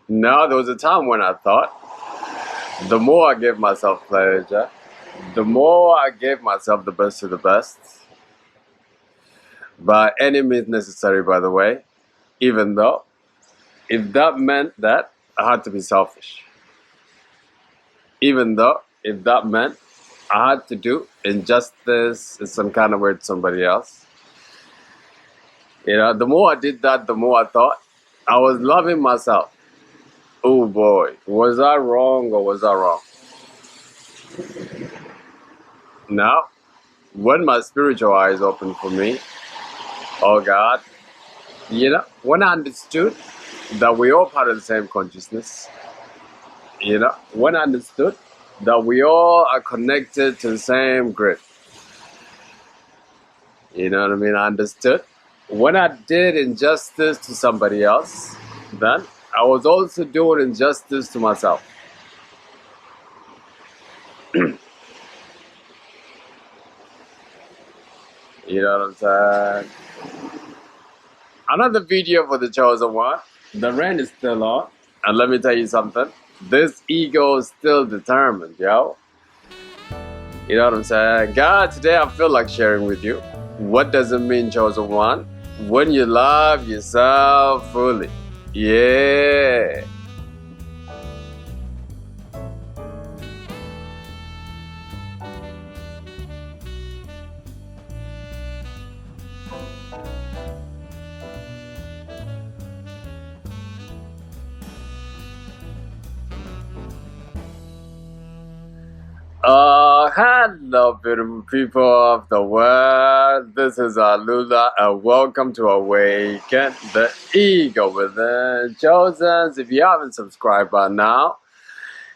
Now, there was a time when I thought the more I gave myself pleasure, the more I gave myself the best of the best, by any means necessary, by the way, even though if that meant that I had to be selfish, even though if that meant I had to do injustice in some kind of way to somebody else. The more I did that, the more I thought I was loving myself. Oh boy, was I wrong or was I wrong? Now, when my spiritual eyes opened for me, oh God, when I understood that we all part of the same consciousness, when I understood that we all are connected to the same grid, you know what I mean? I understood when I did injustice to somebody else, then I was also doing injustice to myself. You know what I'm saying? Another video for the chosen one. The rain is still on. And let me tell you something. This ego is still determined, yo. You know what I'm saying? God, today I feel like sharing with you. What does it mean, chosen one? When you love yourself fully. Yeah. Hello, beautiful people of the world. This is Alula, and welcome to Awaken the Ego Within. Chosens, if you haven't subscribed by now,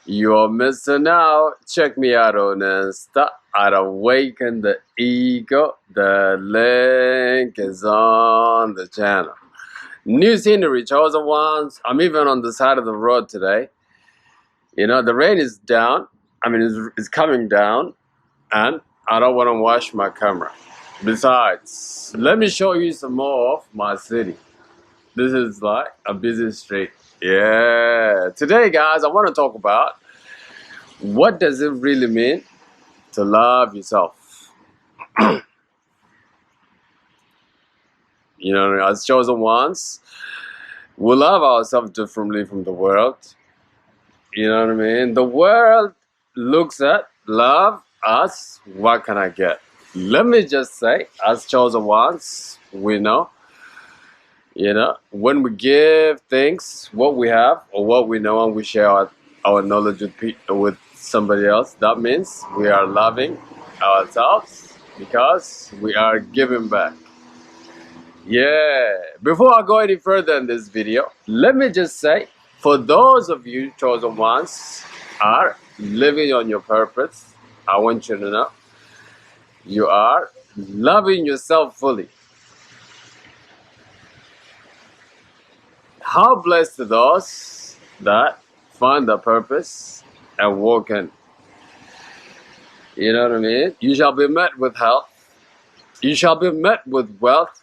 you're missing out. Check me out on Insta at Awaken the Ego. The link is on the channel. New scenery, chosen ones. I'm even on the side of the road today. The rain is down. It's coming down, and I don't want to wash my camera. Besides, let me show you some more of my city. This is like a busy street. Yeah. Today, guys, I want to talk about what does it really mean to love yourself. As chosen ones, we love ourselves differently from the world. You know what I mean? The world looks at love as what can I get? Let me just say, as chosen ones, we know, when we give things, what we have or what we know, and we share our knowledge with somebody else, that means we are loving ourselves because we are giving back. Yeah. Before I go any further in this video, let me just say, for those of you chosen ones are living on your purpose, I want you to know you are loving yourself fully. How blessed are those that find their purpose and walk in. You know what I mean? You shall be met with health. You shall be met with wealth.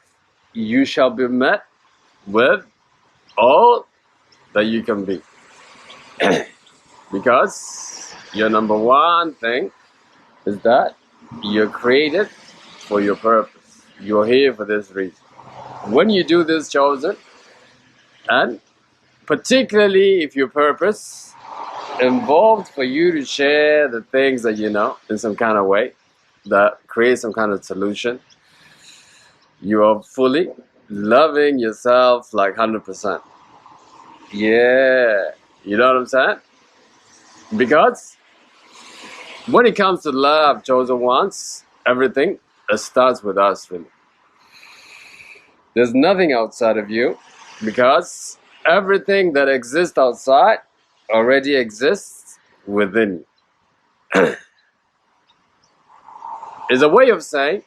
You shall be met with all that you can be. Because your number one thing is that you're created for your purpose. You're here for this reason. When you do this, chosen, and particularly if your purpose involved for you to share the things that you know in some kind of way that creates some kind of solution, you are fully loving yourself like 100%. Yeah. You know what I'm saying? Because when it comes to love, chosen ones, everything starts with us, really. There's nothing outside of you because everything that exists outside already exists within you. It's a way of saying,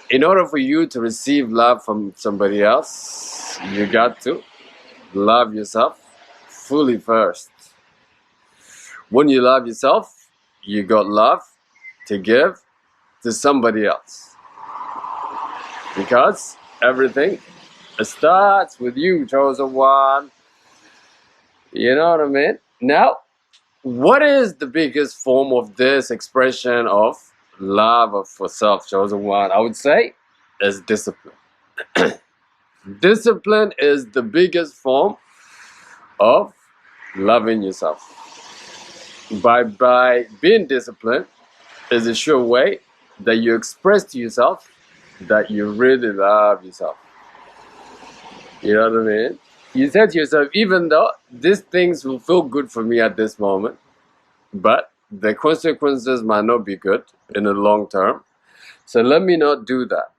in order for you to receive love from somebody else, you got to love yourself fully first. When you love yourself, you got love to give to somebody else. Because everything It starts with you, chosen one. You know what I mean? Now, what is the biggest form of this expression of love for self, chosen one? I would say is discipline. Discipline is the biggest form of loving yourself. By being disciplined is a sure way that you express to yourself that you really love yourself. You know what I mean? You said to yourself, even though these things will feel good for me at this moment, but the consequences might not be good in the long term. So let me not do that.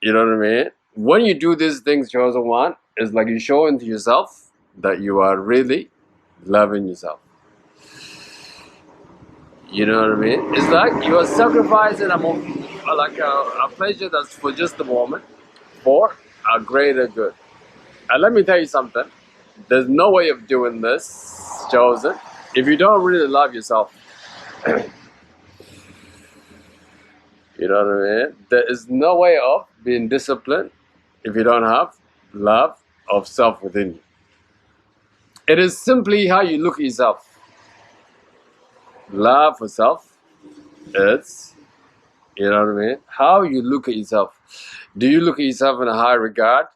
You know what I mean? When you do these things, chosen one, it's like you're showing to yourself that you are really loving yourself. You know what I mean? It's like you are sacrificing a pleasure that's for just a moment for a greater good. And let me tell you something. There's no way of doing this, chosen, if you don't really love yourself. You know what I mean? There is no way of being disciplined if you don't have love of self within you. It is simply how you look at yourself. Love for self, it's, you know what I mean? How you look at yourself. Do you look at yourself in a high regard?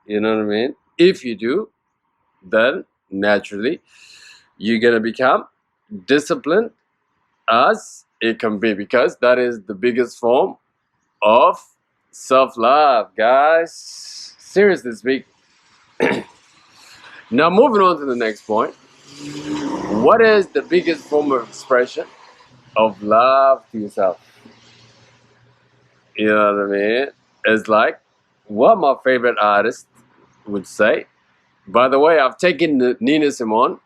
You know what I mean? If you do, then naturally you're going to become disciplined as it can be, because that is the biggest form of self-love, guys. Seriously speaking. Now moving on to the next point. What is the biggest form of expression of love to yourself? You know what I mean? It's like what my favorite artist would say. By the way, I've taken Nina Simone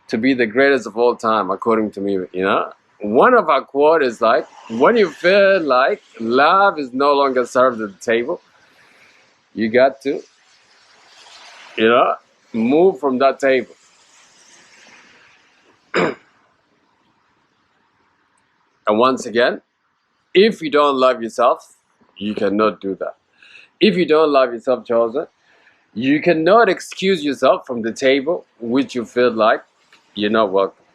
to be the greatest of all time, according to me, you know? One of our quote is like, when you feel like love is no longer served at the table, you got to, you know, move from that table. And once again, if you don't love yourself, you cannot do that. If you don't love yourself, chosen, you cannot excuse yourself from the table which you feel like you're not welcome.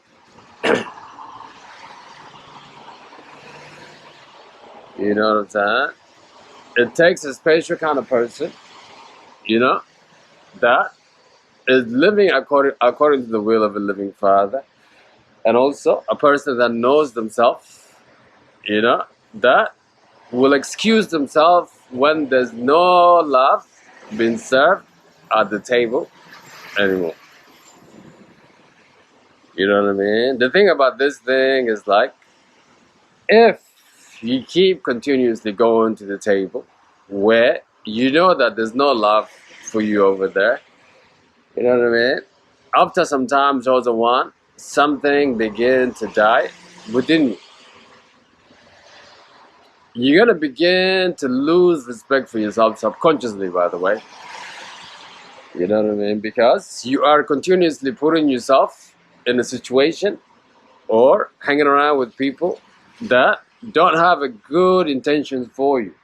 You know what I'm saying? It takes a special kind of person, you know, that is living according to the will of a living Father, and also a person that knows themselves, you know, that will excuse themselves when there's no love being served at the table anymore. You know what I mean? The thing about this thing is like, if you keep continuously going to the table where you know that there's no love for you over there, you know what I mean? After some time, chosen one, something begins to die within you. You're going to begin to lose respect for yourself subconsciously, by the way. You know what I mean? Because you are continuously putting yourself in a situation or hanging around with people that don't have a good intention for you.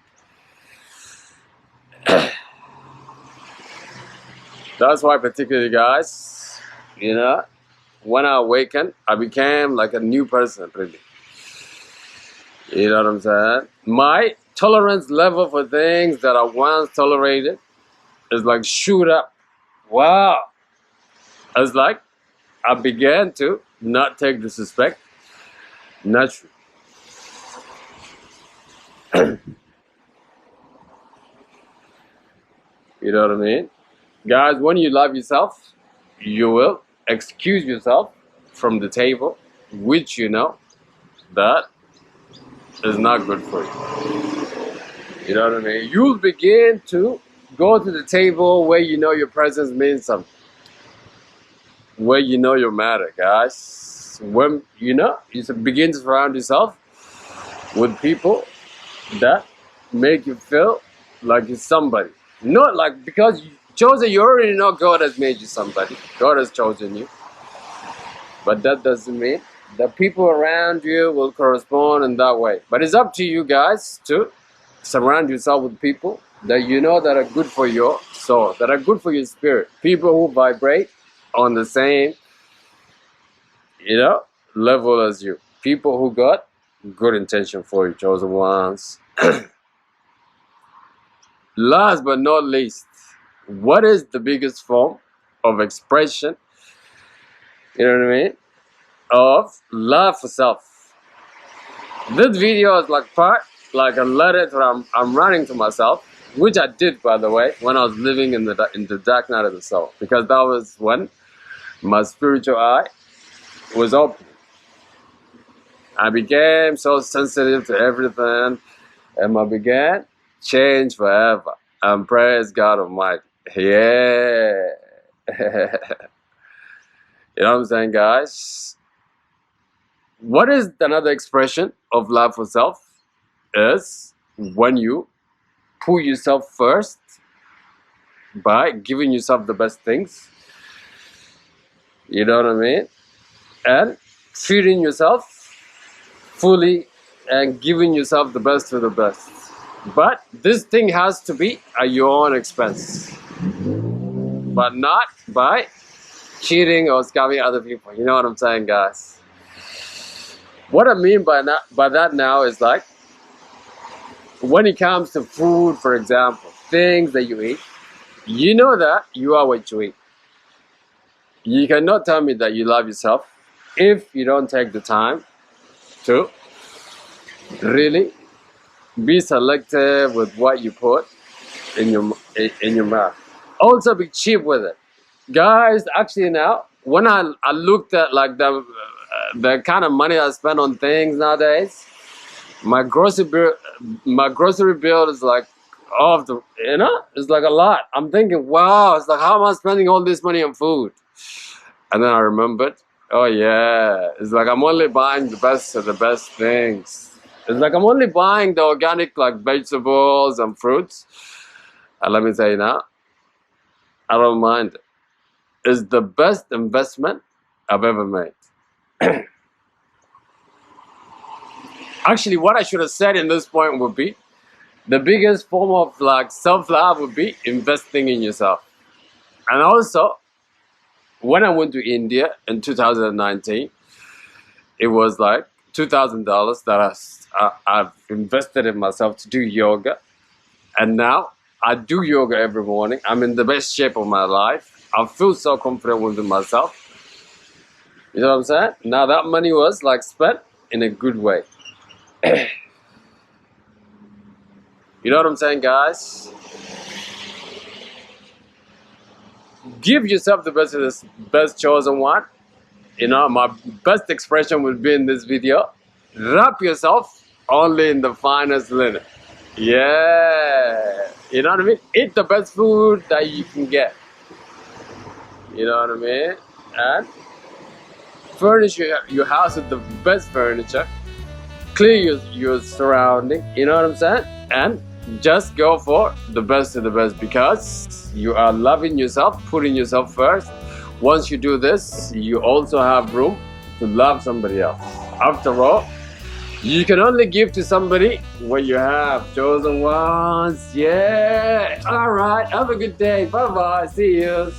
That's why particularly, guys, you know, when I awakened, I became like a new person, really. You know what I'm saying? My tolerance level for things that I once tolerated is like shoot up. Wow. It's like I began to not take disrespect naturally. You know what I mean? Guys, when you love yourself, you will excuse yourself from the table, which you know that is not good for you. You know what I mean? You'll begin to go to the table where you know your presence means something, where you know you matter, guys. When you know, you begin to surround yourself with people that make you feel like you're somebody. Not like because you chosen, you already know God has made you somebody. God has chosen you. But that doesn't mean the people around you will correspond in that way. But it's up to you guys to surround yourself with people that you know that are good for your soul, that are good for your spirit. People who vibrate on the same, level as you. People who got good intention for you, chosen ones. Last but not least, what is the biggest form of expression, you know what I mean, of love for self? This video is like a letter that I'm writing to myself, which I did, by the way, when I was living in the dark night of the soul, because that was when my spiritual eye was open. I became so sensitive to everything, and I began change forever. And praise God Almighty. Yeah. You know what I'm saying, guys? What is another expression of love for self? Is when you put yourself first by giving yourself the best things. You know what I mean? And treating yourself fully and giving yourself the best of the best. But this thing has to be at your own expense, but not by cheating or scamming other people. You know what I'm saying, guys? What I mean by that now is like, when it comes to food, for example, things that you eat, you know that you are what you eat. You cannot tell me that you love yourself if you don't take the time to really be selective with what you put in your mouth. Also be cheap with it, guys. Actually, now when I looked at like the kind of money I spend on things nowadays, my grocery bill is like off the, it's like a lot. I'm thinking, wow, it's like, how am I spending all this money on food? And then I remembered, oh yeah, it's like I'm only buying the best of the best things. It's like I'm only buying the organic like vegetables and fruits. And let me tell you now, I don't mind it. It's the best investment I've ever made. Actually, what I should have said in this point would be, the biggest form of like self-love would be investing in yourself. And also, when I went to India in 2019, it was like $2,000 that I've invested in myself to do yoga. And now I do yoga every morning. I'm in the best shape of my life. I feel so confident within myself. You know what I'm saying? Now that money was like spent in a good way. You know what I'm saying, guys? Give yourself the best of this best chosen one. My best expression would be in this video. Wrap yourself only in the finest linen. Yeah. You know what I mean? Eat the best food that you can get. You know what I mean? And furnish your house with the best furniture. Clear your surrounding. You know what I'm saying? And just go for the best of the best, because you are loving yourself, putting yourself first. Once you do this, you also have room to love somebody else. After all, you can only give to somebody what you have, chosen ones. Yeah. All right. Have a good day. Bye-bye. See you.